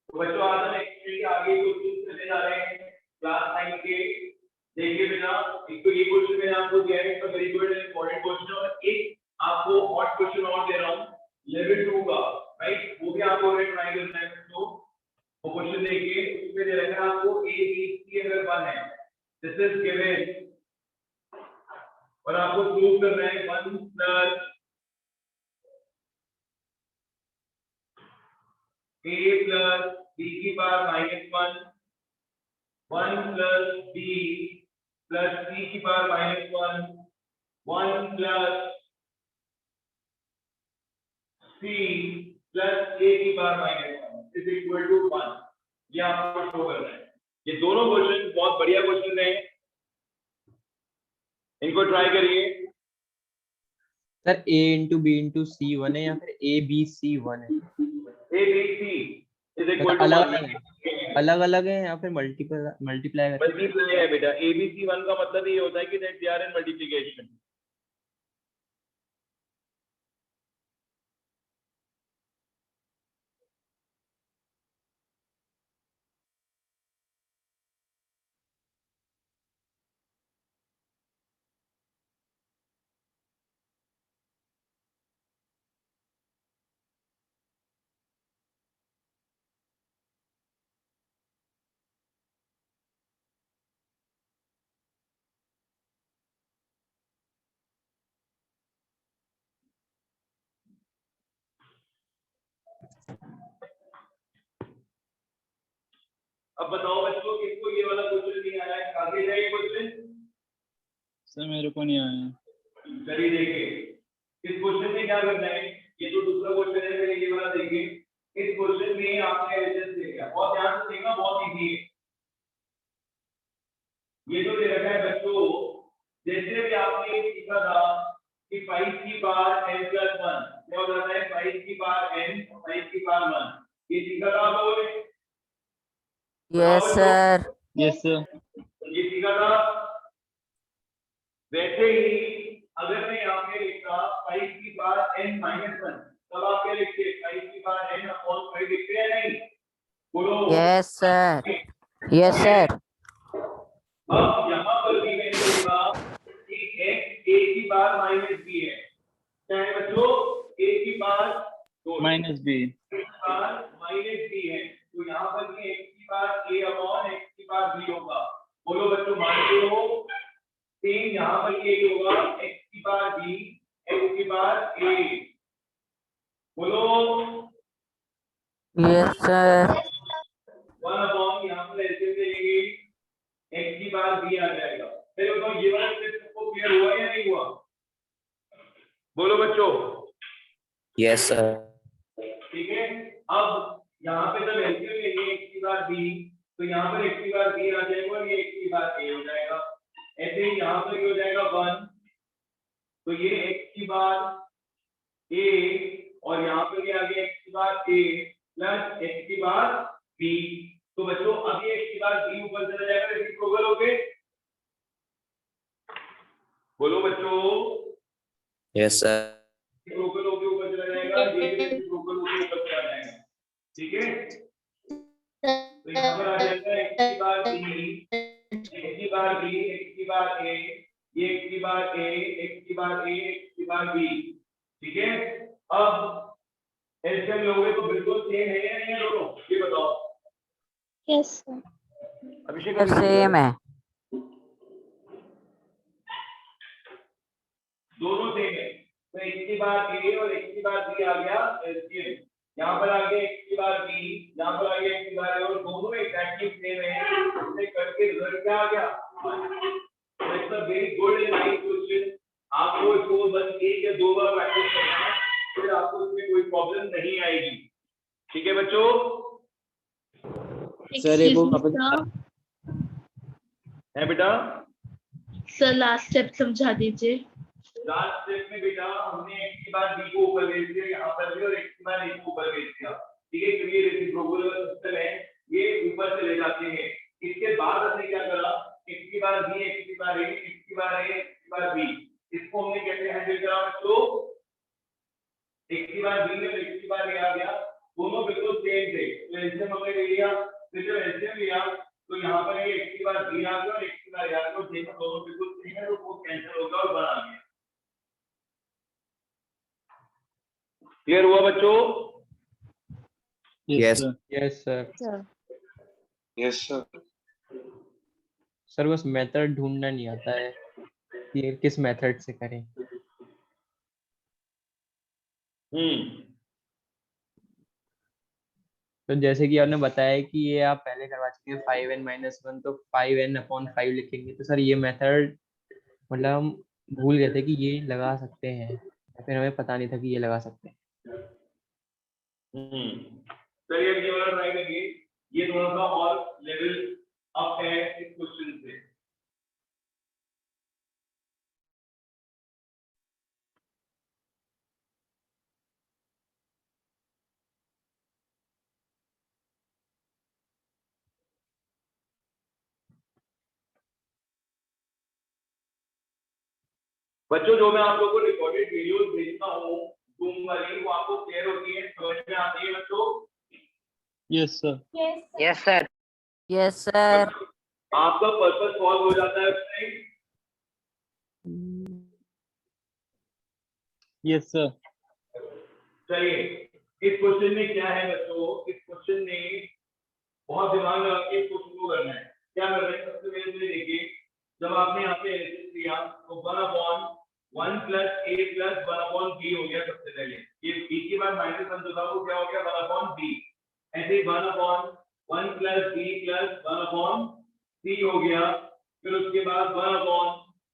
तो बच्चों आज हम एक्चुअली आगे क्वेश्चन करने जा रहे हैं क्लास 9 के। देखिए बेटा, एक तो ये क्वेश्चन मैंने आपको दिया है, इसका वेरी गुड इंपॉर्टेंट क्वेश्चन, और एक आपको और क्वेश्चन और दे रहा हूँ लेवल 2 का, राइट? वो भी आपको ट्राई करना है बच्चों। वो क्वेश्चन देखिए, उसमें दे रखा है आपको a b c अगर 1 है, दिस इज गिवन, और आपको प्रूव करना है 1 प्लस a प्लस b की power -1 1 plus b plus c की power -1 1 plus c plus a की पावर -1 इज इक्वल टू 1। ये आपको शो करना है। ये दोनों क्वेश्चन बहुत बढ़िया क्वेश्चन है, इनको ट्राई करिए। Sir a into B into C 1 है या फिर a b c 1 है? a b c is equal to अलग 1। अलग अलग है या फिर मल्टीप्लाई कर? मल्टीप्लाई है बेटा। a b c 1 का मतलब ये होता है कि that they are in multiplication. अब बताओ बच्चों, किसको ये वाला क्वेश्चन नहीं आया है? आगे जाए क्वेश्चन। सर मेरे को नहीं आया। चलिए देखिए, इस क्वेश्चन में क्या करना है, ये जो दूसरा क्वेश्चन है पहले ये वाला देखिए। इस क्वेश्चन में आपने एडिशन देखा, बहुत ध्यान से देखना, बहुत इजी है। ये जो दे रखा है बच्चों, जैसे भी आपने सीखा था कि 5 की पावर n प्लस 1 क्या हो जाता है, 5 की पावर n 5 की पावर 1, ये सीखा था आप लोगों ने? Yes sir. Yes sir. ये सीखा था। वैसे ही अगर मैं यहाँ पे लिखता 5 की पावर n माइनस 1, तब आप क्या लिखते? 5 की पावर n अपॉन 5 लिखते हैं नहीं? बोलो। Yes sir. Yes sir. अब यहाँ पर भी मैंने लिखा कि x a की पावर माइनस b है, क्या है बच्चों? a की power minus B minus b है, तो यहाँ पर भी x की पावर a अपॉन x की पावर b होगा। बोलो बच्चों, मानते हो? सेम यहाँ पर ये होगा x की पावर b x की पावर a। बोलो। Yes sir. 1 अपॉन यहाँ पर ऐसे देंगे x की पावर b आ जाएगा। फिर बताओ ये वाला स्टेप सबको क्लियर हुआ या नहीं हुआ? बोलो बच्चों। Yes sir. ठीक है, अब यहाँ पे जब एलसीएम लेंगे x की पावर b, तो यहाँ पर x की पावर b आ जाएगा और ये x की पावर a हो जाएगा। ऐसे ही यहाँ पर ये हो जाएगा 1, तो ये x की पावर a, और यहाँ पर ये आ गया x की पावर a प्लस x की पावर b। तो बच्चों अब ये x की पावर b ऊपर चला जाएगा रेसिप्रोकल होके। बोलो बच्चों। Yes sir. रेसिप्रोकल होके ऊपर चला जाएगा, ये भी रेसिप्रोकल होके ऊपर चला जाएगा। ठीक है, तो यहाँ पर आ जाएगा x की पावर b x की पावर b x की पावर a, ये x की पावर a x की पावर a x की पावर b। ठीक है, अब एलसीएम लोगे तो बिल्कुल सेम है या नहीं है दोनों, ये बताओ। Yes sir. अभिषेक सेम है। दोनों सेम है, तो x की पावर a और x की पावर b आ गया एलसीएम। यहाँ पर आ गया x की पावर b, यहाँ पर आ गया x की पावर a, और दोनों एग्जैक्टली सेम है, इससे करके रिजल्ट क्या आ गया? It's a very good and nice question. आपको इसको बस एक या दो बार प्रैक्टिस करना है, फिर आपको इसमें कोई प्रॉब्लम नहीं आएगी। ठीक है बच्चों? सर एक है बेटा? सर लास्ट स्टेप समझा दीजिए। लास्ट स्टेप में बेटा हमने x की बार b को ऊपर भेज दिया यहाँ पर भी, और x की बार a को ऊपर भेज दिया। ठीक है, क्योंकि ये रेसिप्रोकल सिस्टम है, ये ऊपर चले जाते हैं। इसके बाद हमने क्या करा, x की बार b x की बार a x की बार a x की बार b, इसको हमने कैसे हैंडल करा बच्चों? x की बार b में x की बार a आ गया, दोनों बिल्कुल सेम सेम थे, तो एलसीएम हमने ले लिया, फिर जब एलसीएम लिया तो यहाँ पर ये x की बार b आ गया और x की बार a आ गया, और देखो दोनों बिल्कुल सेम है, तो वो कैंसिल होगा और 1 आ गया। क्लियर हुआ बच्चों? Yes. sir. Yes sir. Sir yes sir. Sir बस मेथड ढूंढना नहीं आता है कि ये किस मेथड से करें। तो जैसे कि आपने बताया कि ये आप पहले करवा चुके हैं 5n-1, तो 5n/5 लिखेंगे, तो सर ये मेथड मतलब हम भूल गए थे कि ये लगा सकते हैं, या फिर हमें पता नहीं था कि ये लगा सकते हैं। चलिए अब ये वाला ट्राई करिए, ये दोनों का और लेवल अप है इस क्वेश्चन से। बच्चों जो मैं आप लोगों को रिकॉर्डेड वीडियोस भेजता हूँ जूम वाली, वो आपको क्लियर होती है, समझ में आती है बच्चों? Yes, sir. Yes, sir. Yes, sir. आपका पर्पस सॉल्व हो जाता है उसमें? Yes, sir. चलिए इस क्वेश्चन में क्या है बच्चों, इस क्वेश्चन में बहुत दिमाग लगा के इस क्वेश्चन को करना है। क्या कर रहे हैं, सबसे पहले देखिए, जब आपने यहाँ पे एलसीएम लिया तो 1/1 + a + 1/b हो गया। सबसे पहले ये b के बाद -1 जो था वो क्या हो गया, 1/b। ऐसे ही 1/1 + b + 1/c हो गया। फिर उसके बाद 1/1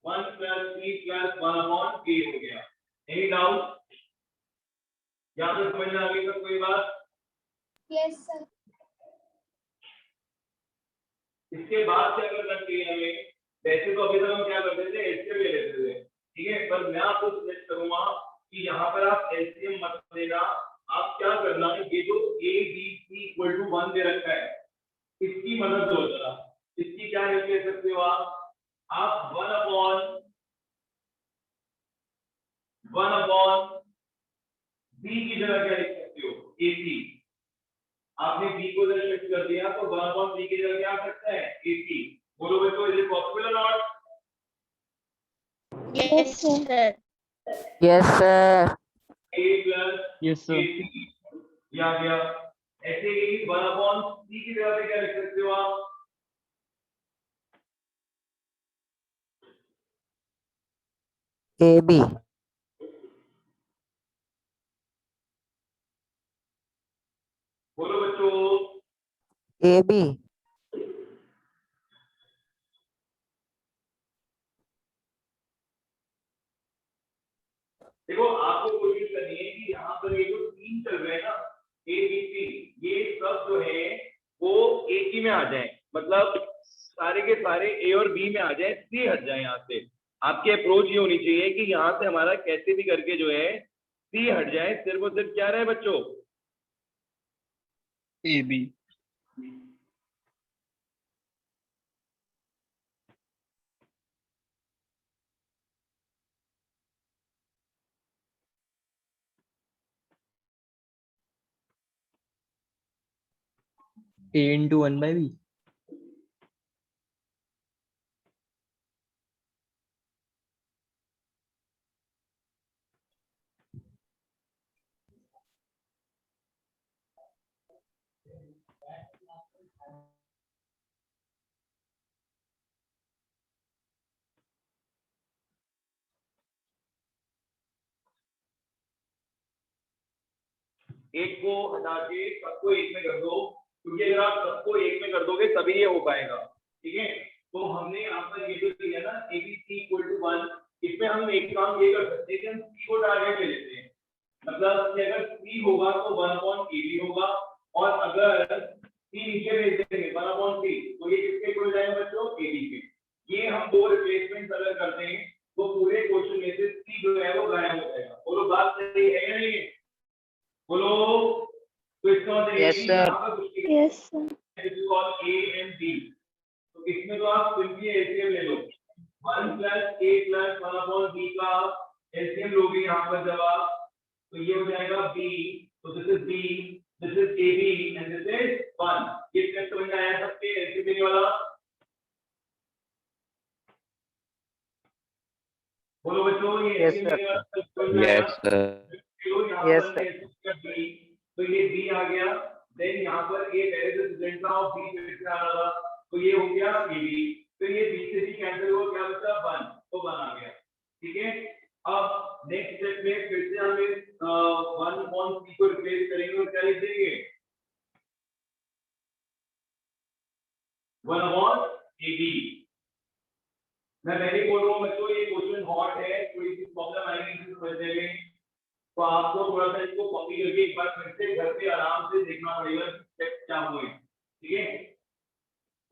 + c + 1/a हो गया। Any doubt? यहाँ तक समझ में आ गई सब कोई बात? Yes sir. इसके बाद क्या करना चाहिए हमें? वैसे तो अभी तक हम क्या करते थे, एलसीएम ले लेते थे, ठीक है, पर मैं आपको सजेस्ट करूंगा कि यहाँ पर आप एलसीएम मत लेना। आप क्या करना है, ये जो a b c = 1 दे रखा है, इसकी मदद लो जरा। इसकी क्या हेल्प ले सकते हो आप 1/1 b की जगह क्या लिख सकते हो, ac। आपने b को इधर शिफ्ट कर दिया तो 1/b की जगह क्या आ सकता है, ac। बोलो बच्चों, इज इट पॉसिबल और not? Yes sir. Yes, sir. a + Yes, sir. ac ये आ गया। ऐसे ही 1/c की जगह पे क्या लिख सकते हो आप, AB. बोलो बच्चों। AB. देखो आपको कोशिश करनी है कि यहाँ पर ये जो 3 चल रहे हैं ना, ए बी सी, ये सब जो है वो एक ही में आ जाए, मतलब सारे के सारे ए और बी में आ जाए, सी हट जाए यहाँ से। आपकी अप्रोच ये होनी चाहिए कि यहाँ से हमारा कैसे भी करके जो है सी हट जाए, सिर्फ और सिर्फ क्या रहे बच्चों, AB. a × 1/b। एक को हटा के सबको एक में कर दो, क्योंकि अगर आप सबको एक में कर दोगे तभी ये हो पाएगा, ठीक है। तो हमने यहाँ पर ये जो दिया ना ABC = 1, इसमें हम एक काम ये कर सकते हैं कि हम C को टारगेट ले लेते हैं, मतलब कि अगर C होगा तो 1/AB होगा, और अगर C नीचे भेज देंगे 1/C, तो ये किसके इक्वल जाएगा बच्चों, AB के। ये हम दो रिप्लेसमेंट अगर करते हैं तो पूरे क्वेश्चन में से C जो है वो गायब हो जाएगा। बोलो बात सही है या नहीं है? बोलो। तो इसका मतलब Yes, ये sir. यहाँ पर कुछ yes sir. is called A and B। तो इसमें तो आप सिंपली एलसीएम ले लो, 1 + a + 1/b का एलसीएम लोगे यहाँ पर जब आप, तो ये हो जाएगा b, तो this is b, this is AB and this is 1। ये स्टेप समझ में आया सबके ऐसे देने वाला? बोलो बच्चों, ये Yes, ऐसे sir. देने वाला समझ में आया? Yes, sir. यहाँ Yes, पर ऐसे कर B, तो ये B आ गया। देन यहाँ पर A पहले से प्रेजेंट था और B फिर से आ रहा था, तो ये हो गया AB। तो ये B से B कैंसिल हुआ, क्या बचा? 1, तो 1 आ गया। ठीक है, अब नेक्स्ट स्टेप में फिर से हमें 1/c को रिप्लेस करेंगे और क्या लिख देंगे? 1/AB। मैं पहले बोल रहा हूँ बच्चों, ये क्वेश्चन हॉट है, थोड़ी सी प्रॉब्लम आएगी इसे समझने में, तो आपको थोड़ा सा इसको कॉपी करके एक बार फिर से घर पे आराम से देखना पड़ेगा स्टेप क्या हुए। ठीक है,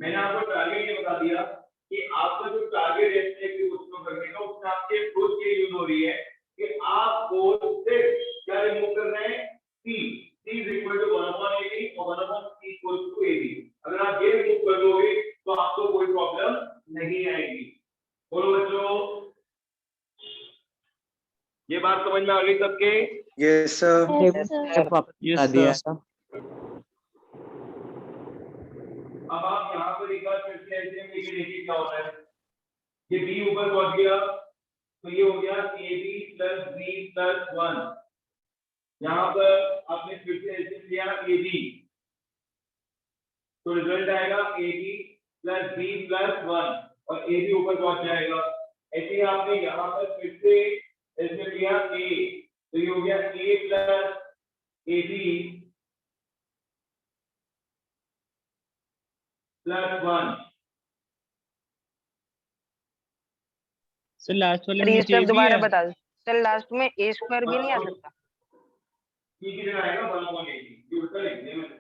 मैंने आपको टारगेट ये बता दिया कि आपका जो टारगेट है क्वेश्चन करने का, उसमें आपके अप्रोच ये यूज हो रही है कि आपको सिर्फ क्या रिमूव करना है? c is equal to 1/AB और 1/c इक्वल टू AB। अगर आप ये रिमूव कर दोगे तो आपको कोई प्रॉब्लम नहीं आएगी। बोलो बच्चों, ये बात समझ में आ गई सबके? Yes, sir. Yes, sir. Yes, दिया sir. अब आप यहाँ पर एक बार फिर से ऐसे लेके देखिए क्या होता है। ये b ऊपर पहुंच गया तो ये हो गया AB plus B plus 1। यहाँ पर आपने फिर से ऐसे लिया AB, तो रिजल्ट आएगा AB plus B plus 1 और AB ऊपर पहुंच जाएगा। ऐसे ही आपने यहाँ पर फिर से ऐसे लिया A, तो ये हो गया A plus AB plus 1। Sir last वाले सर में ये नीचे सब भी दोबारा है। बता दो। सर लास्ट में a स्क्वायर भी नहीं आ सकता? c की जगह आएगा 1/AB, ये उल्टा लिख दिया मैंने।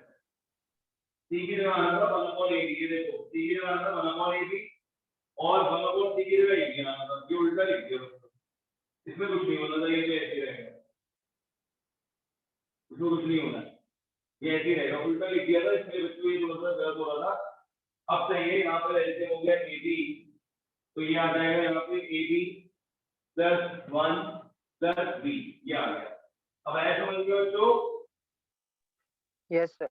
c की जगह आएगा 1/AB, ये देखो c की जगह आएगा 1/AB और 1/c की जगह AB आएगा, ये उल्टा लिख दिया। इसमें कुछ नहीं होना था, ये तो ऐसे रहेगा, इसमें कुछ नहीं होना, ये ऐसे ही रहेगा, उल्टा लिख दिया था, इसलिए बच्चों ये थोड़ा सा गलत हो रहा था। अब सही है, यहाँ पर ऐसे हो गया AB, तो ये आ जाएगा यहाँ पे AB plus 1 plus B, ये आ गया। अब ऐसा समझ गए बच्चों? Yes sir.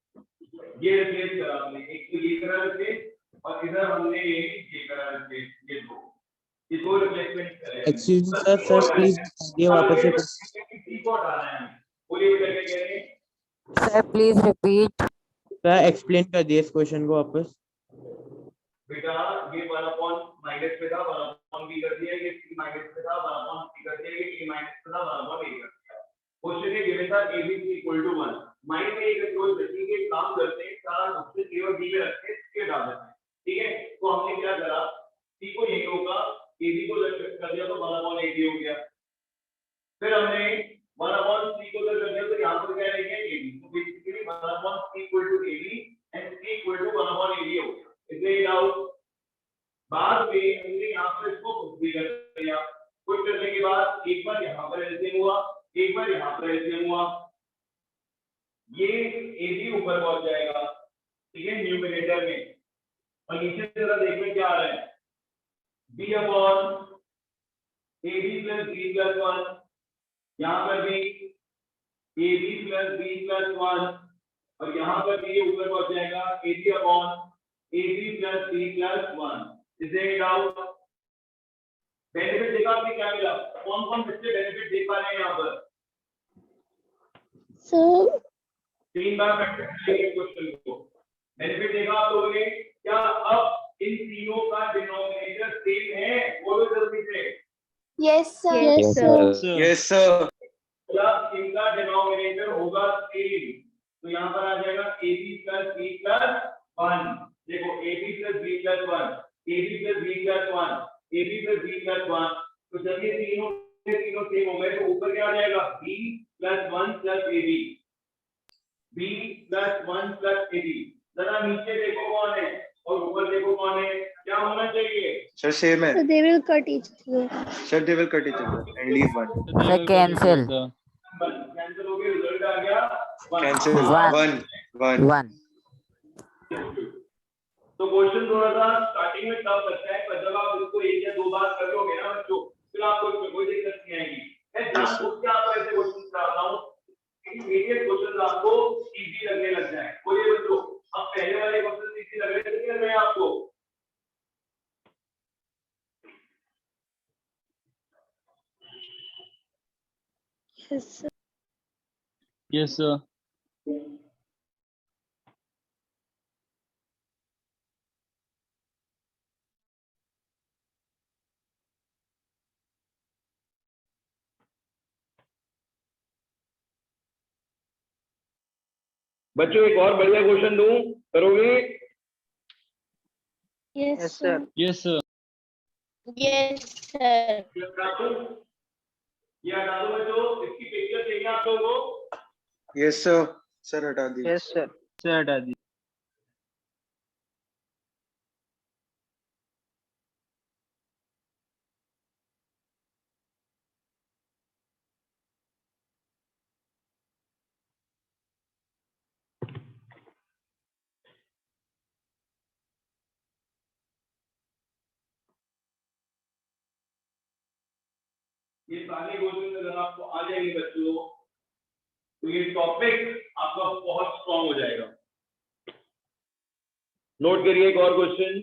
ये रिप्लेस करा हमने, एक तो ये करा रिप्लेस और इधर हमने ये करा रिप्लेस, ये दो रिप्लेसमेंट करे। Excuse me, sir. Sir, please ये वापस से सी को हटाना है, बोलिए बेटा क्या कह रहे हैं? Sir please repeat. sir explain कर दिए इस क्वेश्चन को वापस। बेटा ये 1/- पे था, 1/b कर दिया, ये c- पे था, 1/c कर दिया, ये a- पे था, 1/a कर दिया। क्वेश्चन ये गिवन था a b c = 1। माइंड में एक अप्रोच रखी कि काम करते हैं सारा ऑप्शन a और b में रख के इसके डाल देते हैं। ठीक है, तो हमने क्या करा, c को यही रोका, ab को शिफ्ट कर दिया तो 1/ab हो गया। फिर हमने 1/c को कर दिया तो यहां पर क्या रहेगा ab, तो basically 1/c = ab and c = 1/ab हो गया। इसलिए डाउट बाद में हमने यहाँ पर इसको पुट कर दिया, पुट करने के बाद एक बार यहाँ पर ऐसे हुआ, एक बार यहाँ पर ऐसे हुआ, ये AB ऊपर पहुंच जाएगा। ठीक है, न्यूमरेटर में, और नीचे जरा देखिए क्या आ रहा है, B/AB plus B plus 1, यहाँ पर भी AB plus B plus 1 और यहाँ पर भी ये ऊपर पहुंच जाएगा AB plus B plus 1। इसे डाउट बेनिफिट देखा आपने क्या मिला, कौन कौन बच्चे बेनिफिट देख पा रहे हैं यहाँ पर? So, 3 बार प्रैक्टिस करेंगे क्वेश्चन को। बेनिफिट देखा आप लोगों ने क्या? अब इन तीनों का डिनोमिनेटर सेम है, बोलो जल्दी से। yes, sir. Yes, Yes, sir. sir. Yes, sir. क्या इनका डिनोमिनेटर होगा सेम, तो यहाँ पर आ जाएगा AB plus B plus 1। देखो AB plus B plus 1, AB plus B plus 1, AB plus B plus 1, तो जब ये तीनों सेम हो गए तो ऊपर क्या आ जाएगा, B plus 1 plus AB, B plus 1 plus AB। जरा नीचे देखो कौन है और ऊपर देखो कौन है, क्या होना चाहिए? Sir, same है. So they will cut each other. Sir, they will cut each other and leave one. Sir, cancel. Cancel हो गया, रिजल्ट आ गया 1। Cancel. One. 1. 1 तो क्वेश्चन थोड़ा सा स्टार्टिंग में टफ लगता है, पर जब आप इसको एक या दो बार कर लोगे ना बच्चों, फिर आपको इसमें कोई दिक्कत नहीं आएगी। मैं जानबूझ के आपको ऐसे क्वेश्चन कराता हूँ कि इमीडिएट क्वेश्चन आपको इजी लगने लग जाए। बोलिए बच्चों, अब पहले वाले क्वेश्चन इजी लग रहे थे कि लग रहे हैं आपको? Yes, sir. Yes sir. बच्चों एक और बढ़िया क्वेश्चन दूं, करोगे? Yes, Yes, sir. sir. Yes sir. Yes, sir. ये हटा दो, ये हटा दो बच्चों, इसकी पिक्चर चाहिए आप लोगों को? Yes, sir. Sir, हटा दी. Yes, sir. सर हटा दी। ये सारे क्वेश्चन अगर आपको आ जाएंगे बच्चों, तो ये टॉपिक आपका बहुत स्ट्रांग हो जाएगा। नोट करिए एक और क्वेश्चन।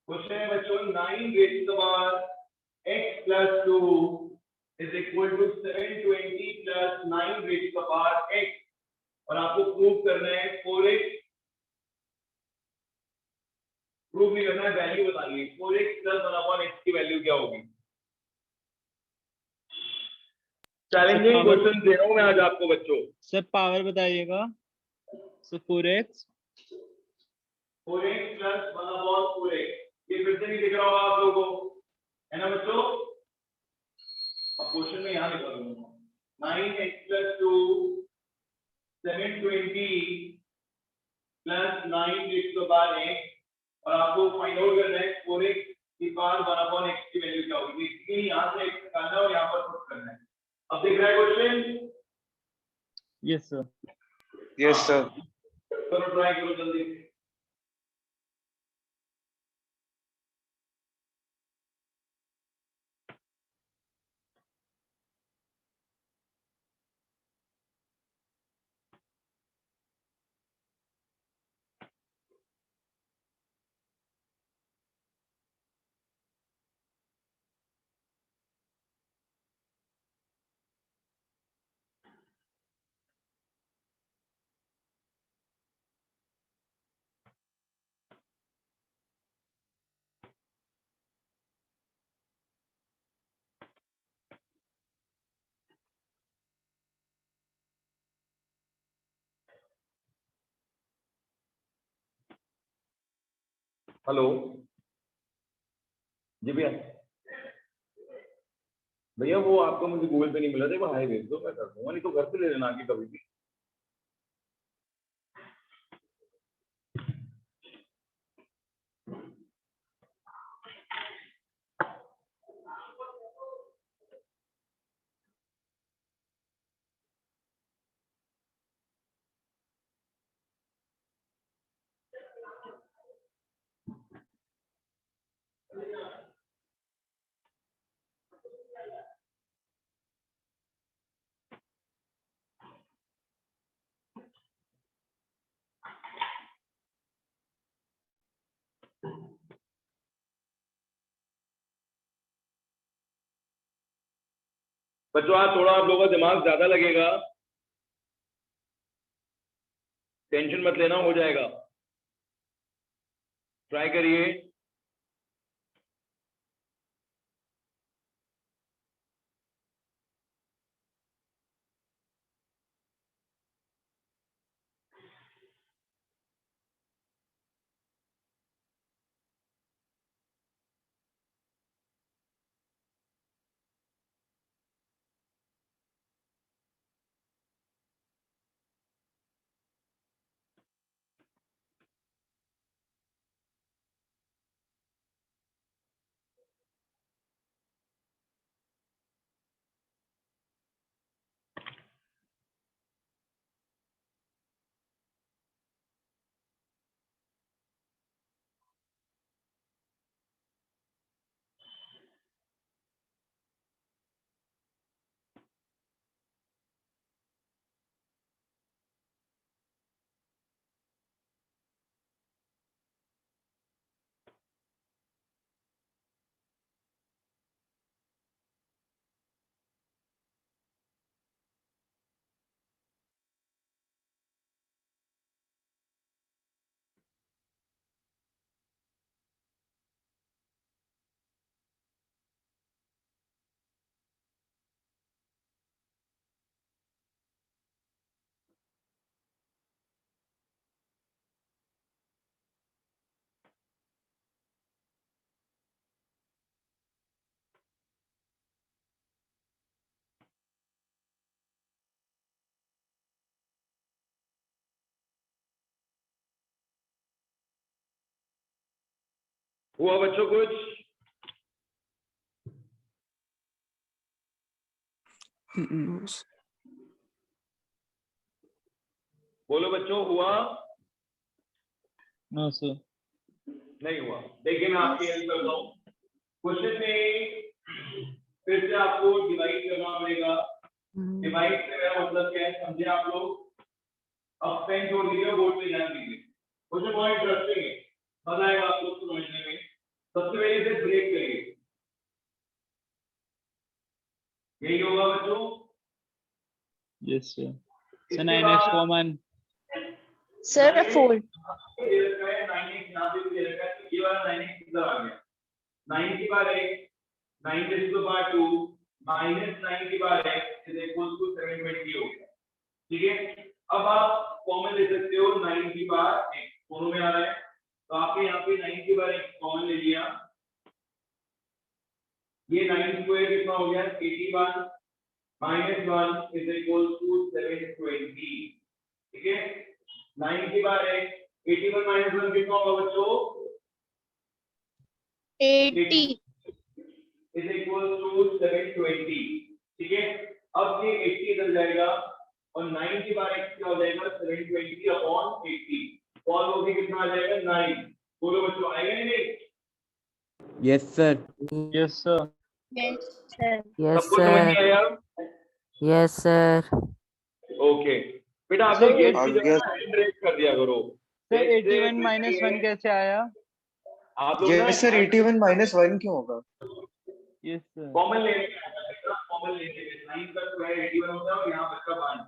क्वेश्चन है बच्चों, 9 raised to the power x plus 2 is equal to 720 plus 9 raised to the power x, और आपको प्रूव करना है 4x, प्रूव नहीं करना है, वैल्यू बतानी है। 4x plus 1/x की वैल्यू क्या होगी? चैलेंजिंग क्वेश्चन दे रहा हूं मैं आज आपको बच्चों। सर पावर बताइएगा। Sir 4x 4x plus 1/4x, ये फिर से नहीं दिख रहा होगा आप लोगों को, है ना बच्चों? अब क्वेश्चन में यहाँ लिखा दूंगा 9x plus 2 720 plus 9 raised to the power x, और आपको फाइंड आउट करना है 4x की पावर 1/x की वैल्यू क्या होगी। इसलिए यहाँ से x निकालना है और यहाँ पर पुट करना है। अब दिख रहा है question? Yes sir. Yes, sir. करो, ट्राई करो जल्दी। हेलो जी भैया, भैया वो आपका मुझे गूगल पे नहीं मिला था, वो हाई भेज दो, मैं कर दूंगा, नहीं तो घर पे ले लेना आके कभी भी। बच्चों आज थोड़ा आप लोगों का दिमाग ज्यादा लगेगा, टेंशन मत लेना, हो जाएगा, ट्राई करिए। हुआ बच्चों कुछ? बोलो बच्चों, हुआ? No sir. नहीं हुआ। देखिए मैं आपकी हेल्प करता हूँ। क्वेश्चन में फिर से आपको डिवाइड करना पड़ेगा। डिवाइड से मेरा मतलब क्या है समझे आप लोग? अब पेन छोड़ दीजिए, बोर्ड पे ध्यान दीजिए। क्वेश्चन बहुत इंटरेस्टिंग है, मजा आएगा आपको समझने में। सबसे पहले इसे ब्रेक करिए, यही होगा बच्चों। Yes sir. सर इसके 9x बाद कॉमन। सर 4 दे रखा है 9x, यहाँ पे भी दे रखा है, तो ये वाला 9x इधर आ गया। 9 की बार x 9 raised to the power 2 minus 9 की बार x is equal to 720 हो गया। ठीक है, अब आप कॉमन ले सकते हो 9 की बार x, दोनों में आ रहा है, तो आपने यहाँ पे 9 की बार x कॉमन ले लिया। ये 9 स्क्वायर कितना हो गया? 81 minus 1 is equal to 720। ठीक है, 9 की बार x 81 minus 1 कितना होगा बच्चों? 80 is equal to 720। ठीक है, अब ये 80 इधर जाएगा और 9 की बार x क्या हो जाएगा? 720 अपॉन 80। सॉल्व होके कितना आ जाएगा? 9। बोलो बच्चों, आएगा नहीं? Yes sir. Yes sir. Yes sir yes सबको समझ में सर। आया? Yes sir. ओके बेटा, आपने सर, गेट आ की गया। जगह हैंड रेज कर दिया करो। सर गेट से 81 माइनस 1 कैसे आया? आप लोग ना यस सर 81 माइनस 1 क्यों होगा? Yes sir. कॉमन लेने का, कॉमन लेने के 9 का स्क्वायर 81 होता है और यहाँ बच्चा 1।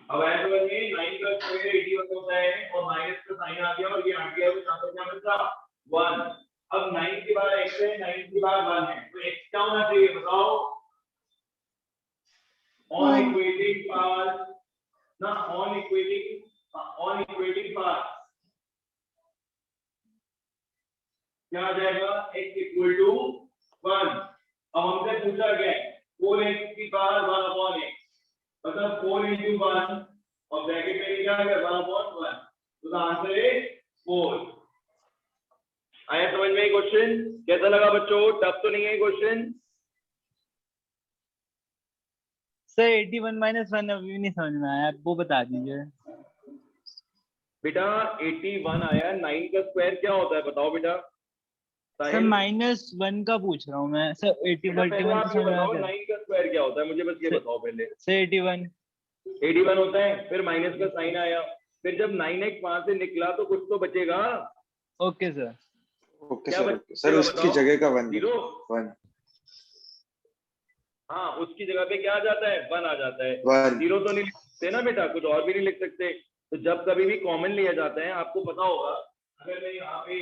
अब ऐसे में 9 का स्क्वायर 81 होता है और माइनस का साइन आ गया और ये हट गया, तो यहाँ पर क्या बचा? 1। अब 9 की बार x है, 9 की बार 1 है, तो x क्या होना चाहिए बताओ? ऑन इक्वेटिंग पार्ट ना, ऑन इक्वेटिंग पार्ट क्या आ जाएगा? x equal to 1। अब हमसे पूछा गया 4x की पावर 1 अपॉन x, मतलब 4 into 1 और ब्रैकेट में क्या है? 1 अपॉन 1, तो आंसर इज 4। आया समझ में क्वेश्चन? कैसा लगा बच्चों? टफ तो नहीं है क्वेश्चन? सर 81 माइनस 1 अभी भी नहीं समझ में आया, आप वो बता दीजिए। बेटा 81 आया, 9 का स्क्वायर क्या होता है बताओ बेटा? सर माइनस 1 का पूछ रहा हूँ मैं सर। 81 तो समझ में आ गया। 9 का स्क्वायर क्या होता है मुझे बस ये सर- बताओ पहले। सर 81 होता है, फिर माइनस का साइन आया, फिर जब 9x वहां से निकला तो कुछ तो बचेगा। Okay sir. ओके क्या सर। बचेगा सर उसकी बताओ? जगह का 1 जीरो। 1 हाँ, उसकी जगह पे क्या आ जाता है? 1 आ जाता है। 1 जीरो तो नहीं लिख सकते ना बेटा, कुछ और भी नहीं लिख सकते। तो जब कभी भी कॉमन लिया जाता है, आपको पता होगा, अगर मैं यहाँ पे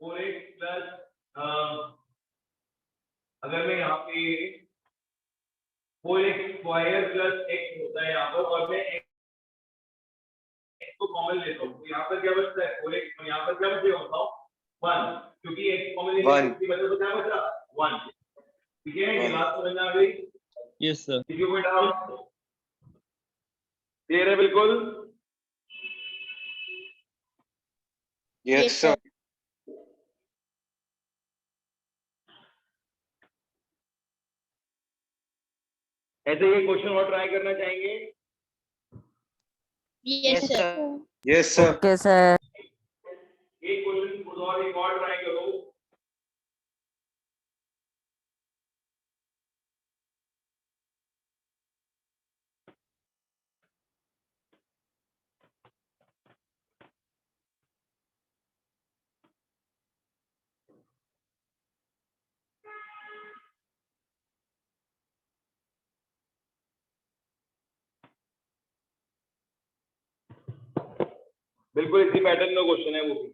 4x प्लस अगर मैं यहाँ पे 4x स्क्वायर प्लस x होता है यहाँ पर, और मैं x को कॉमन लेता हूँ, तो यहाँ पर क्या बचता है? 4x, और यहाँ पर क्या बचेगा बताओ? 1, क्योंकि x कॉमन लेने One. की वजह से क्या बचा? 1। ठीक है, ये One. बात समझ में आ गई? Yes sir. किसी को कोई डाउट? क्लियर है बिल्कुल? Yes sir. ऐसे ये क्वेश्चन और ट्राई करना चाहेंगे? Yes sir yes sir. Okay sir. एक क्वेश्चन खुद और एक और ट्राई करो। बिल्कुल इसी पैटर्न का क्वेश्चन है वो भी।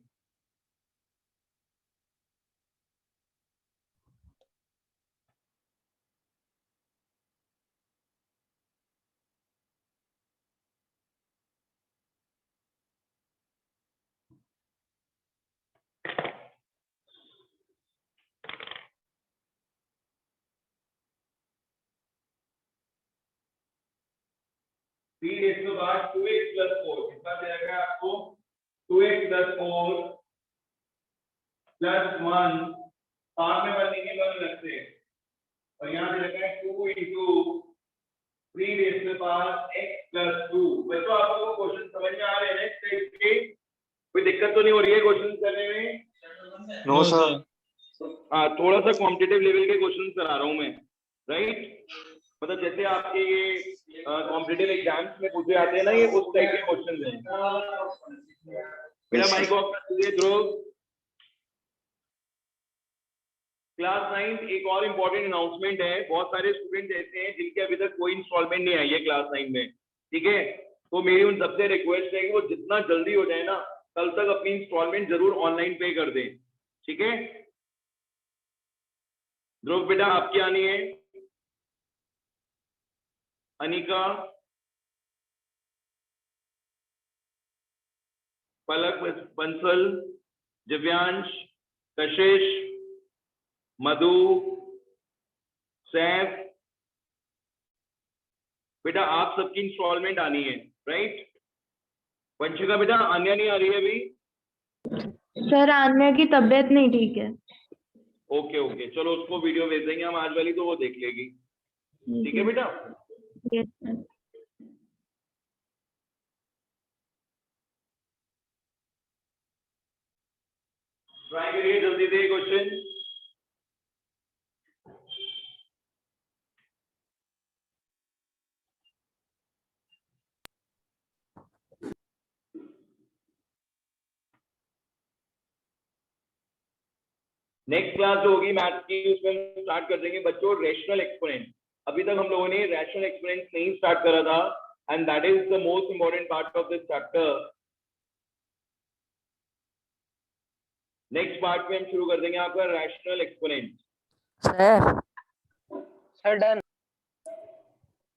फिर इसके बाद 2x प्लस 4 कितना दे रखा है आपको? 2x plus 4 plus 1 पाँच में 1 नहीं 1 लगते हैं और यहाँ पे लिखा है 2 into 3 raised to the power x plus 2। बच्चों आप लोगों को क्वेश्चन समझ में आ रहे हैं इसके कोई दिक्कत तो नहीं हो रही है क्वेश्चन करने में? No sir. हाँ थोड़ा सा कॉम्पिटिटिव लेवल के क्वेश्चन करा रहा हूँ मैं, राइट? मतलब जैसे आपके ये कॉम्पिटिटिव एग्जाम्स में पूछे आते हैं ना, ये उस टाइप के क्वेश्चन हैं। मेरा माइक ऑफ कर दीजिए ध्रुव। क्लास 9 एक और इम्पोर्टेंट अनाउंसमेंट है। बहुत सारे स्टूडेंट ऐसे हैं जिनके अभी तक कोई इंस्टॉलमेंट नहीं आई है क्लास 9 में, ठीक है? तो मेरी उन सबसे रिक्वेस्ट है कि वो जितना जल्दी हो जाए ना, कल तक अपनी इंस्टॉलमेंट जरूर ऑनलाइन पे कर दें, ठीक है? ध्रुव बेटा आपकी आनी है, अनिका, पलक बंसल, दिव्यांश, कशिश, मधु, सैफ, बेटा आप सबकी इंस्टॉलमेंट आनी है, राइट? वंशिका बेटा अन्य नहीं आ रही है अभी? सर आन्या की तबीयत नहीं ठीक है। ओके ओके, चलो उसको वीडियो भेज देंगे हम आज वाली, तो वो देख लेगी, ठीक है बेटा? Yes sir. ट्राई करिए जल्दी से क्वेश्चन। नेक्स्ट क्लास जो होगी मैथ्स की, उसमें हम स्टार्ट कर देंगे बच्चों रेशनल एक्सपोनेंट। अभी तक हम लोगों ने रैशनल एक्सपोनेंट नहीं स्टार्ट करा था, and that is the most important part of this chapter. Next part में हम शुरू कर देंगे आपका rational exponent. Sir. Sir done.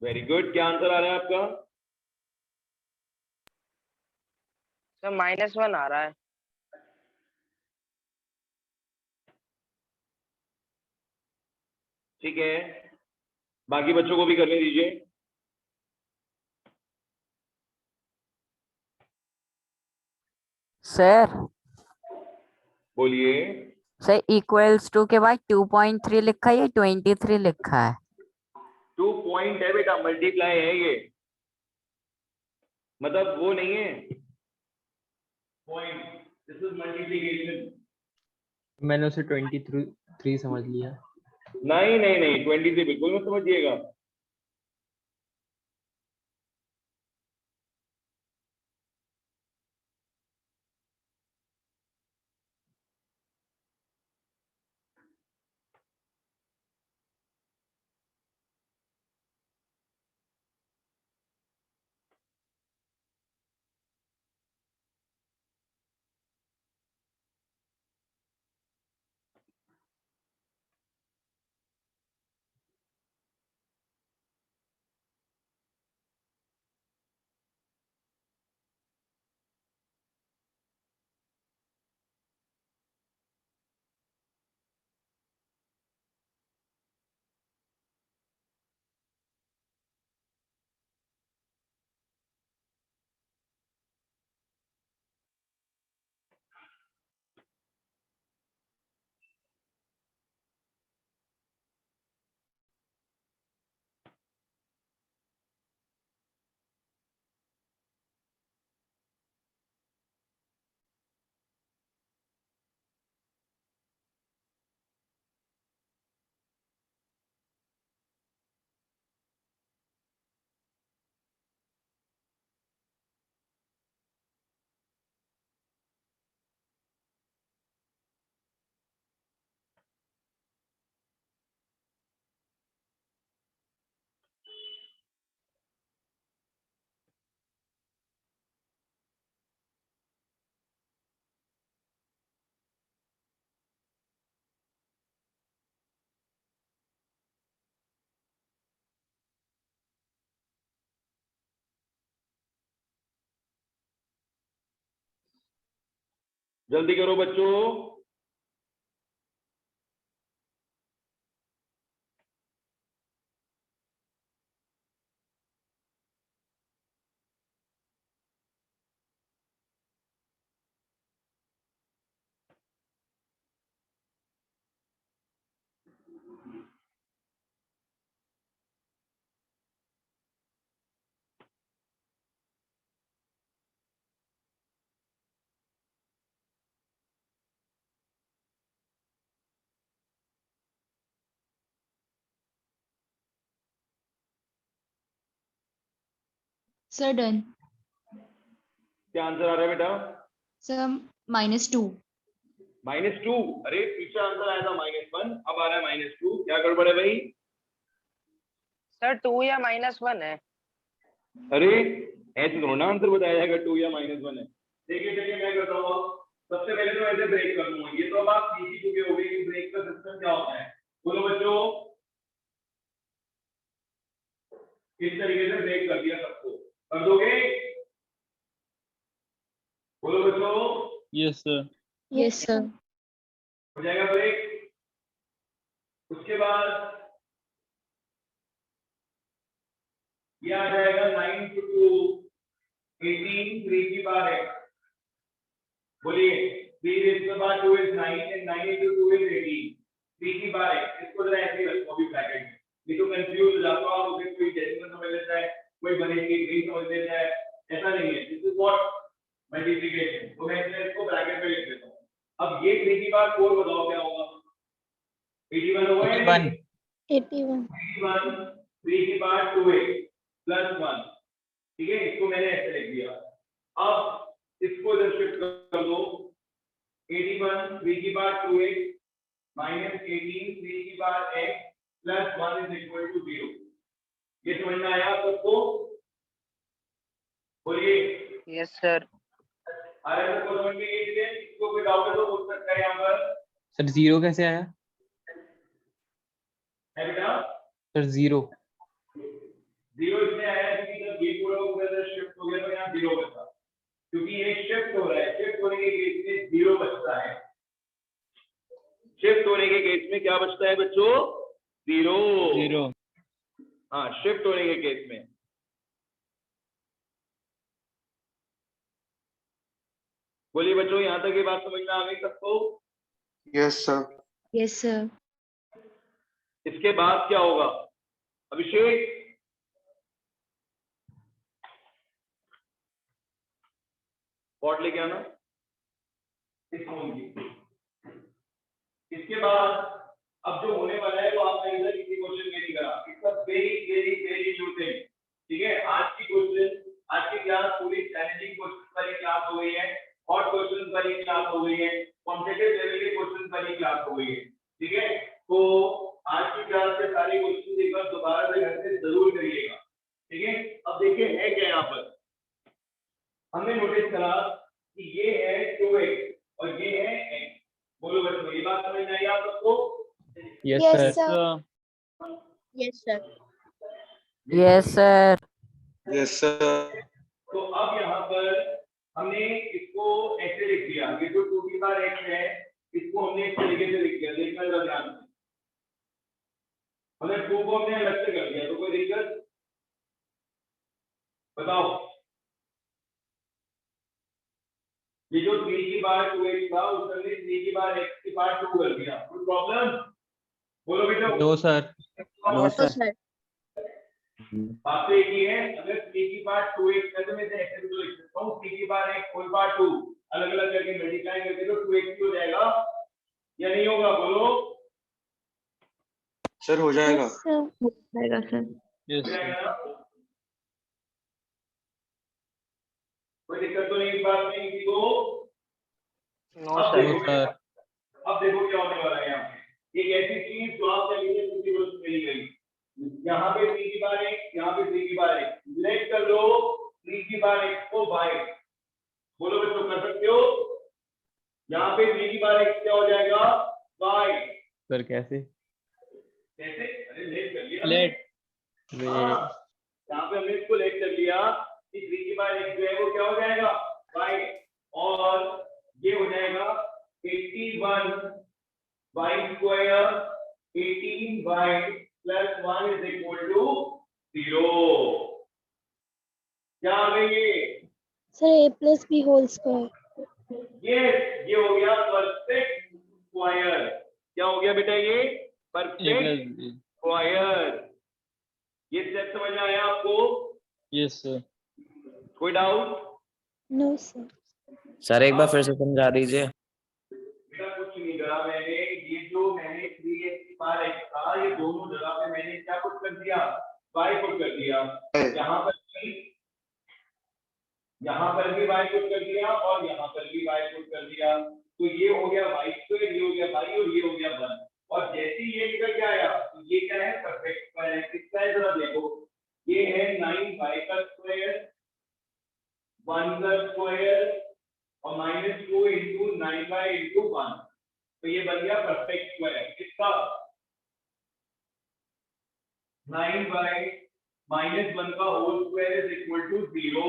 Very good, क्या आंसर आ रहा है आपका? सर -1 आ रहा है। ठीक है, बाकी बच्चों को भी करने दीजिए। सर। बोलिए। सर इक्वल्स टू के बाद 2.3 लिखा है या 23 लिखा है? 2 पॉइंट है बेटा, मल्टीप्लाई है ये, मतलब वो नहीं है पॉइंट, दिस इज मल्टीप्लिकेशन। मैंने उसे 23 समझ लिया। नहीं नहीं नहीं, 23 बिल्कुल मत समझिएगा। जल्दी करो बच्चों। Sir done. क्या आंसर आ रहा है बेटा? सर -2। -2। अरे पीछे आंसर आया था -1, अब आ रहा है -2। क्या गड़बड़ है भाई? सर 2 या -1 है। अरे ऐसे थोड़ा ना आंसर बताया जाएगा 2 या -1 है। देखिए चलिए मैं करता हूँ अब। सबसे पहले तो ऐसे ब्रेक कर दूंगा। ये तो अब आप सीख ही चुके होंगे कि ब्रेक का सिस्टम क्या होता है। बोलो बच्चों, इस तरीके से ब्रेक कर दिया सबको। कर दोगे? बोलो बच्चों, यस सर। Yes sir. हो जाएगा ब्रेक। उसके बाद ये आ जाएगा 9 to 2 18 3 की बार है। बोलिए 3 is the bar 2 is 9 and 9 into 2 is 18। 3 की बार है। इसको जरा ऐसे ही रखो अभी ब्रैकेट में। ये तो कंफ्यूज हो जाता हो आप, उसे कोई डेसिमल समझ लेता है, कोई बनेगी नहीं समझ लेता है। ऐसा नहीं है। This is what multiplication. तो मैं इसको ब्रैकेट में लिख देता हूँ। अब ये 3 की बार 4 बताओ क्या होगा? 81 होगा या नहीं? 81। 81 3 की बार 2a + 1। ठीक है, इसको मैंने ऐसे लिख दिया। अब इसको इधर शिफ्ट कर दो। 81 3 की बार 2a -18 3 की बार x + 1 = 0। ये समझ में आया सबको? बोलिए। Yes sir. आ रहा है सबको समझ में? ये चीजें इसको कोई डाउट है तो पूछ सकता है यहाँ पर। सर 0 कैसे आया? है बेटा? सर 0 इसमें आया क्योंकि जब ये पूरा ऊपर शिफ्ट हो गया तो यहाँ 0 बचा। क्योंकि ये शिफ्ट हो रहा है, शिफ्ट होने के केस में 0 बचता है। शिफ्ट होने के केस में क्या बचता है बच्चों? 0। हाँ, शिफ्ट होने के केस में। बोलिए बच्चों, यहाँ तक ये बात समझ में आ गई सबको? Yes sir. Yes sir. इसके बाद क्या होगा? अभिषेक, पॉट लेके आना इस फोन की। इसके बाद अब जो होने वाला है वो आपने इधर किसी क्वेश्चन में नहीं करा। It's very very very new thing. ठीक है, आज की क्लास पूरी चैलेंजिंग क्वेश्चन वाली क्लास हो गई है, हॉट क्वेश्चन वाली क्लास हो गई है, कॉम्पिटिटिव लेवल के क्वेश्चन वाली क्लास हो गई है। ठीक है, तो आज की क्लास के सारे क्वेश्चन एक बार दोबारा से घर से जरूर करिएगा। ठीक है, अब देखिए है क्या यहाँ पर। हमने नोटिस करा कि ये है 2x और ये है x। बोलो बच्चों, ये बात समझ में आई आप सबको? Yes yes sir. Sir. Yes sir. Yes sir. Yes sir. तो अब यहाँ पर हमने इसको ऐसे लिख दिया। ये जो 2 की बार x है इसको हमने इस तरीके से लिख दिया। देखना जरा ध्यान से। मतलब 2 को हमने अलग से कर दिया, तो कोई दिक्कत? बताओ। ये जो 3 की बार 2x था उसमें हमने 3 की बार x की बार 2 कर दिया। कोई प्रॉब्लम? बोलो बेटा। No sir. No sir. बात तो एक ही है। अगर 3 की बार 2x है तो मैं इसे ऐसे भी तो लिख सकता हूँ। 3 की बार x होल बार 2 अलग अलग करके मल्टीप्लाई करके तो 2x हो जाएगा या नहीं होगा? बोलो। सर हो जाएगा। हो जाएगा सर। यस हो सर। जाएगा ना? कोई दिक्कत तो नहीं इस बात में किसी को? नो अब सर। देखो अब देखो क्या होने वाला है यहाँ पे। एक ऐसी चीज जो आप चलिए किसी को मिली गई। यहाँ पे 3 की बार x, यहाँ पे 3 की बार x। लेट कर लो 3 की बार x को y। बोलो बच्चों, कर सकते हो? यहाँ पे 3 की बार x क्या हो जाएगा? y। सर कैसे? कैसे? अरे लेट कर लिया। लेट। हाँ, यहाँ पे हमने इसको लेट कर लिया कि 3 की बार x जो है वो क्या हो जाएगा? y। और ये हो जाएगा 81 y स्क्वायर 18y + 1 = 0। क्या आ गई ये? Sir a+b whole square. ये हो गया परफेक्ट स्क्वायर। क्या हो गया बेटा ये? Perfect square. ये स्टेप समझ में आया आपको? Yes sir. कोई डाउट? No, sir. सर एक बार फिर से समझा दीजिए। बेटा कुछ नहीं करा मैंने, ये जो मैंने 3x बार x था, ये दोनों जगह पे मैंने क्या पुट कर दिया? y पुट कर दिया। यहाँ पर भी y पुट कर दिया और यहाँ पर भी y पुट कर दिया। तो ये हो गया y स्क्वायर, ये हो गया y और ये हो गया 1। और जैसे ही ये निकल के आया तो ये क्या है? परफेक्ट स्क्वायर है। किसका है जरा देखो, ये है 9y का स्क्वायर, 1 का स्क्वायर और -2 into 9y into 1। तो ये बन गया परफेक्ट स्क्वायर। किसका? 9y minus 1 का whole square is equal to 0।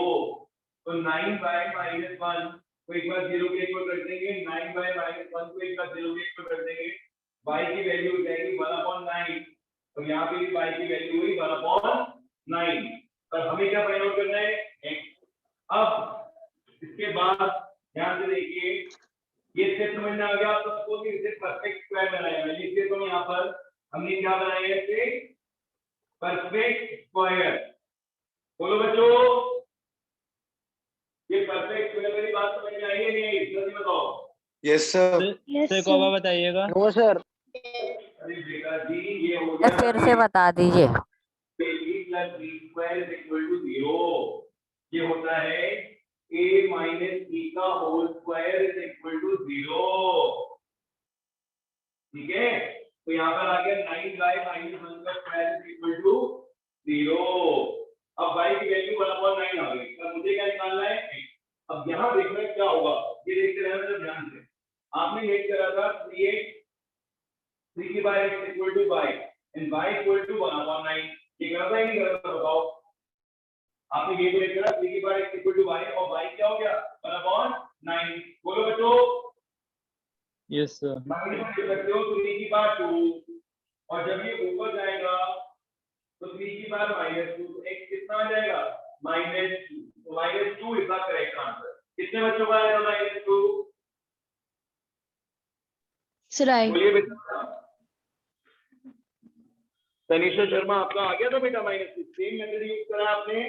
तो 9y minus 1 को एक बार 0 के इक्वल कर देंगे, 9y minus 1 को एक बार 0 के इक्वल कर देंगे, y की वैल्यू हो जाएगी 1/9। तो यहाँ पे भी y की वैल्यू हुई 1/9। पर हमें क्या फाइंड आउट करना है? x। अब इसके बाद ध्यान से देखिए, ये स्टेप समझ में आ गया आप सबको कि इसे परफेक्ट स्क्वायर बनाया। मैं लिख देता हूं यहाँ पर, हमने क्या बनाया है? इसे परफेक्ट स्क्वायर। बोलो बच्चों, ये परफेक्ट स्क्वायर वाली बात समझ में आई है नहीं? जल्दी बताओ। Yes sir. Yes, sir sir. को बताइएगा। No sir. अरे बेटा जी, ये हो सर गया फिर से बता दीजिए। b plus b square is equal to 0। ये होता है a minus b का whole square is equal to 0। ठीक है, तो यहाँ पर आ गया 9y minus 1 का स्क्वायर इज इक्वल टू 0। अब y की वैल्यू 1/9 आ गई। अब मुझे क्या निकालना है? अब यहाँ देखना है क्या होगा, ये देखते रहना ध्यान से। आपने लेट करा था 3 की बार x equal to y and y equal to 1/9। ये करता है नहीं करता? बताओ। आपने ये लेट करा 3 की बार x इक्वल टू y और y क्या हो गया? 1/9। बोलो बच्चों। Yes sir. माइनस कर सकते हो 3 की बार 2, और जब ये ऊपर जाएगा तो 3 की बार -2, तो x कितना आ जाएगा? -2। तो -2 इज द करेक्ट आंसर। कितने बच्चों का आएगा -2? Sir, I. बोलिए बेटा। तनिषा शर्मा, आपका आ गया था बेटा -2? सेम मेथड यूज करा आपने?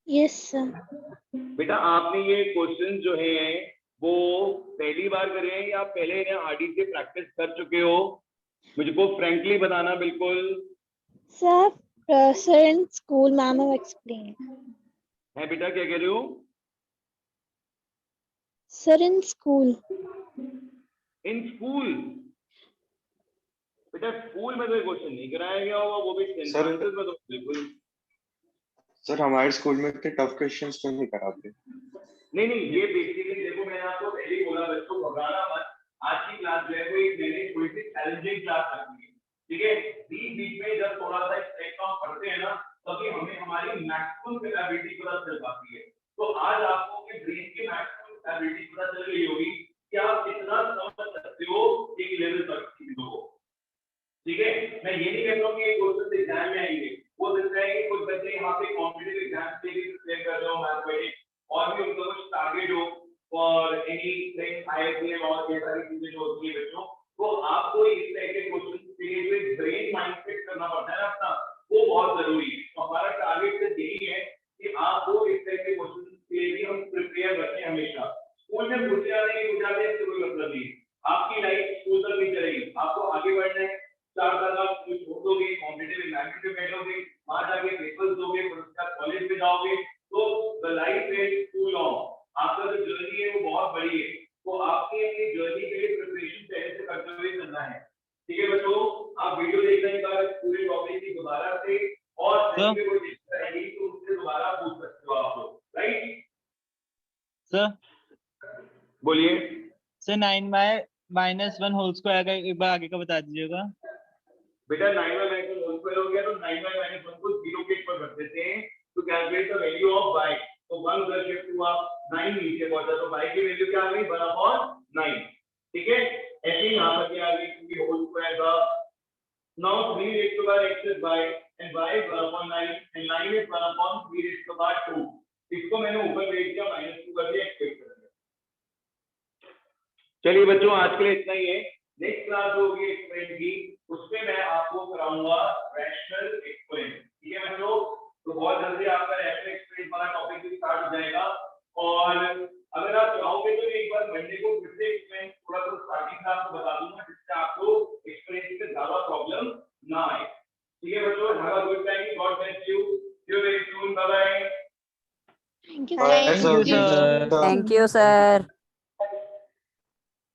Yes, sir. बेटा आपने ये क्वेश्चन जो है वो पहली बार करे हैं या पहले आरडी से प्रैक्टिस कर चुके हो? मुझको फ्रैंकली बताना बिल्कुल। Sir, sir in school, ma'am have explained. है बेटा, क्या कह रहे हो? Sir in school. In school? बेटा स्कूल में तो क्वेश्चन नहीं कराया गया होगा, वो भी सेंटेंसेस में तो बिल्कुल। सर हमारे स्कूल में इतने टफ क्वेश्चंस तो नहीं कराते। नहीं नहीं, ये बेसिकली देखो, मैंने आपको पहले ही बोला बच्चों घबराना मत। आज की क्लास जो है वो एक मैंने थोड़ी सी चैलेंजिंग क्लास रखी है। ठीक है, बीच में जब थोड़ा सा स्ट्रेक ऑफ पढ़ते हैं ना, तभी हमें हमारी मैक्सिमम कैपेबिलिटी पता चल पाती है। तो आज आपको अपने ब्रेन की मैक्सिमम कैपेबिलिटी पता चल गई होगी कि आप कितना समझ सकते हो एक लेवल तक चीजों को। ठीक है, मैं ये नहीं कहता हूँ कि ये क्वेश्चन एग्जाम में आएंगे। हो सकता है कि कुछ बच्चे यहाँ पे कॉम्पिटिटिव एग्जाम के लिए प्रिपेयर कर रहे हो मैथमेटिक्स, और भी उनका कुछ टारगेट हो फॉर एनीथिंग आईआईटी और ये सारी चीजें जो होती है बच्चों, तो आपको इस तरह के क्वेश्चन के लिए जो ब्रेन माइंडसेट करना पड़ता है ना अपना, वो बहुत जरूरी है। तो हमारा टारगेट तो यही है कि आपको इस तरह के क्वेश्चन के लिए भी हम प्रिपेयर रखें हमेशा। स्कूल में घुस जाने की गुजारिश इससे कोई मतलब नहीं। आपकी लाइफ स्कूल तक नहीं चलेगी, आपको आगे बढ़ना है। 4 साल आप कुछ छोड़ दोगे, कॉम्पिटिटिव एग्जाम में बैठोगे, वहां जाके पेपर्स दोगे, फिर उसके बाद कॉलेज में जाओगे, तो the life is too long. आपका जो जर्नी है वो बहुत बड़ी है, तो आपकी अपनी जर्नी के लिए प्रिपरेशन पहले से करते हुए चलना है। ठीक है बच्चों, आप वीडियो देखने के बाद पूरे टॉपिक की दोबारा से और कहीं पे कोई दिक्कत आएगी तो उससे दोबारा पूछ सकते हो आप लोग, राइट? सर बोलिए। सर 9y-1 होल स्क्वायर का एक बार आगे का बता दीजिएगा। बेटा 9y होल स्क्वायर हो गया, तो 9y - 1 को 0 के ऊपर रख देते हैं तो calculate the value of y। तो 1 उधर शिफ्ट हुआ, 9 नीचे पहुंचा, तो y की वैल्यू क्या आ गई? 1/9। ठीक है, ऐसे ही यहाँ पर क्या आ गई? क्योंकि होल स्क्वायर था। Now 3 raised to power x is y and y is 1/9 and 9 is 1/3 raised to power 2। इसको मैंने ऊपर भेज दिया, -2 कर दिया, x कर दिया। चलिए बच्चों, आज के लिए इतना ही है। नेक्स्ट क्लास होगी एक्सप्लेन की, उसमें मैं आपको कराऊंगा रैशनल एक्सप्लेन। ठीक है बच्चों, तो बहुत जल्दी आपका रैशनल एक्सप्लेन वाला टॉपिक भी स्टार्ट हो जाएगा। और अगर आप चाहोगे तो एक बार मंडे को फिर से एक्सप्लेन थोड़ा सा स्टार्टिंग से आपको बता दूंगा, जिससे आपको एक्सप्लेन से ज्यादा प्रॉब्लम ना आए। ठीक है बच्चों, have a good time, God bless you, see you very soon, bye bye. Thank you, Bye, sir. Thank you, sir. Thank you, sir.